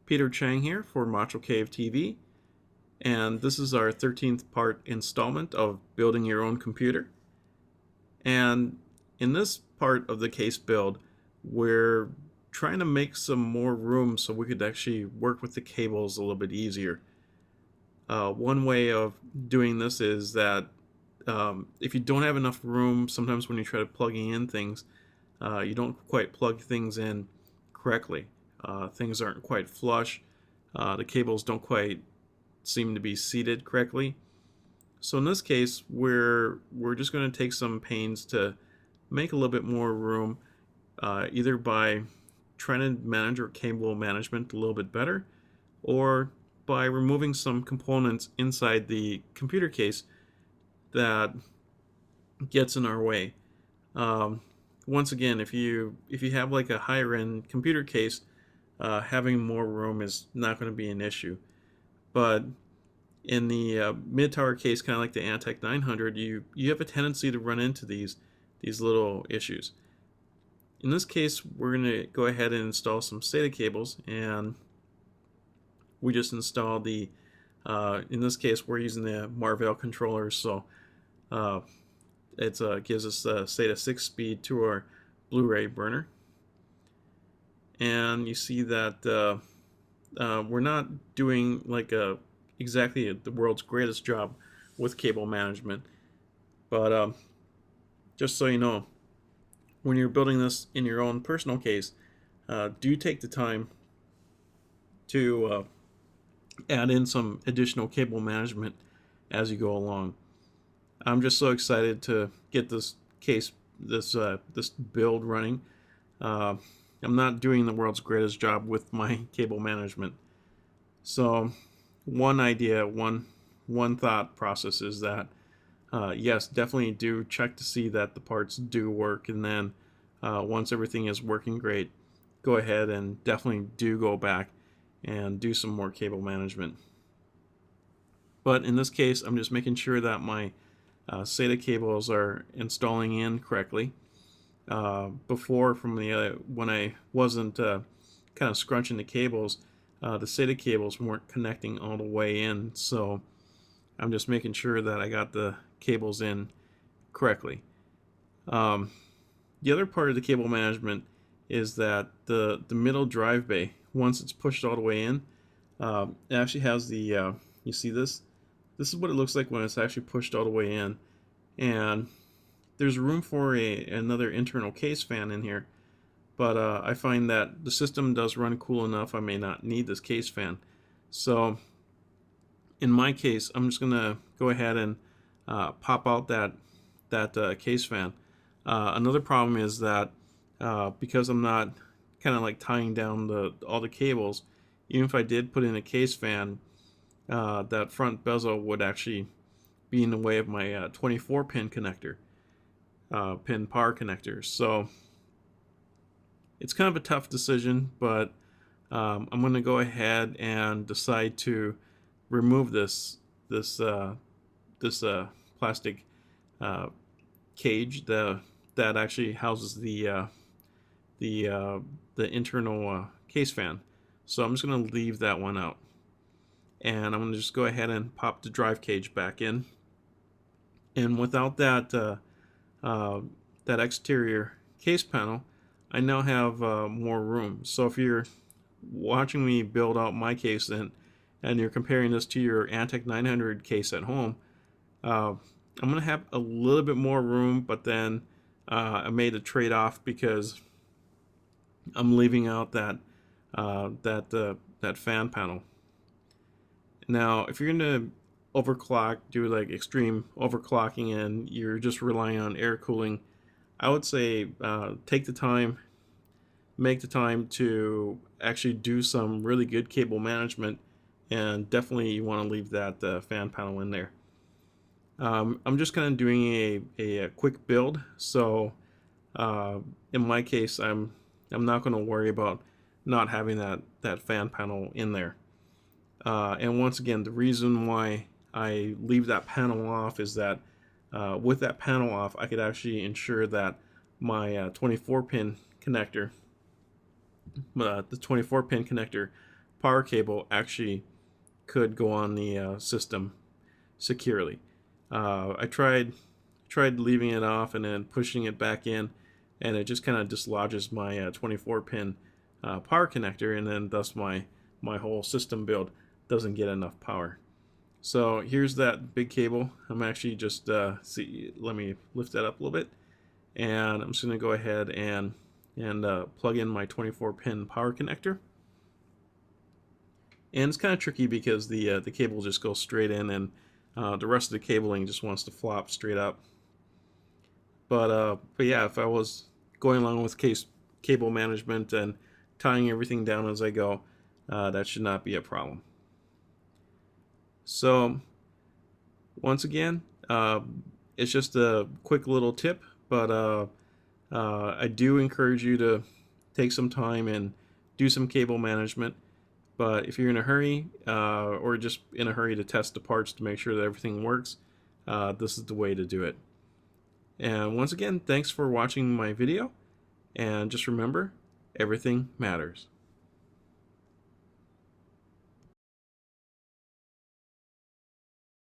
Peter Chang here for Macho Cave TV, and this is our 13th part installment of building your own computer. And in this part of the case build, we're trying to make some more room so we could actually work with the cables a little bit easier. One way of doing this is that if you don't have enough room, sometimes when you try to plugging in things, you don't quite plug things in correctly. Things aren't quite flush. The cables don't quite seem to be seated correctly. So in this case, we're just going to take some pains to make a little bit more room, either by trying to manage our cable management a little bit better, or by removing some components inside the computer case that gets in our way. Once again, if you have like a higher end computer case, having more room is not going to be an issue. But in the mid-tower case, kind of like the Antec 900, you have a tendency to run into these little issues. In this case, we're going to go ahead and install some SATA cables, and we just installed the in this case we're using the Marvell controllers, so it gives us SATA 6 speed to our Blu-ray burner. And you see that we're not doing like exactly the world's greatest job with cable management, but just so you know, when you're building this in your own personal case, do take the time to add in some additional cable management as you go along. I'm just so excited to get this build running. I'm not doing the world's greatest job with my cable management. So one idea, one thought process is that yes, definitely do check to see that the parts do work, and then once everything is working great, go ahead and definitely do go back and do some more cable management. But in this case, I'm just making sure that my SATA cables are installing in correctly. Before, from the when I wasn't kind of scrunching the cables, the SATA cables weren't connecting all the way in, so I'm just making sure that I got the cables in correctly. The other part of the cable management is that the middle drive bay, once it's pushed all the way in, it actually has the you see this? This is what it looks like when it's actually pushed all the way in, and there's room for another internal case fan in here, but I find that the system does run cool enough I may not need this case fan. So in my case, I'm just gonna go ahead and pop out that case fan. Another problem is that because I'm not kind of like tying down all the cables, even if I did put in a case fan, that front bezel would actually be in the way of my 24 pin connector. Pin power connectors. So it's kind of a tough decision, but I'm going to go ahead and decide to remove this plastic cage that actually houses the internal case fan. So I'm just going to leave that one out, and I'm going to just go ahead and pop the drive cage back in. And without that exterior case panel, I now have more room. So if you're watching me build out my case and you're comparing this to your Antec 900 case at home, I'm going to have a little bit more room, but then I made a trade-off because I'm leaving out that fan panel. Now, if you're going to overclock, do like extreme overclocking, and you're just relying on air cooling, I would say take the time, make the time to actually do some really good cable management, and definitely you want to leave that fan panel in there. I'm just kind of doing a quick build, so in my case, I'm not going to worry about not having that fan panel in there. And once again, the reason why I leave that panel off is that with that panel off, I could actually ensure that my 24 pin connector, power cable actually could go on the system securely. I tried leaving it off and then pushing it back in, and it just kind of dislodges my 24 pin power connector, and then thus my whole system build doesn't get enough power. So here's that big cable. I'm actually just let me lift that up a little bit, and I'm just going to go ahead and plug in my 24 pin power connector. And it's kind of tricky because the cable just goes straight in, and the rest of the cabling just wants to flop straight up. But yeah, if I was going along with cable management and tying everything down as I go, that should not be a problem. So once again, it's just a quick little tip, but I do encourage you to take some time and do some cable management. But if you're in a hurry, or just in a hurry to test the parts to make sure that everything works, this is the way to do it. And once again, thanks for watching my video, and just remember, everything matters.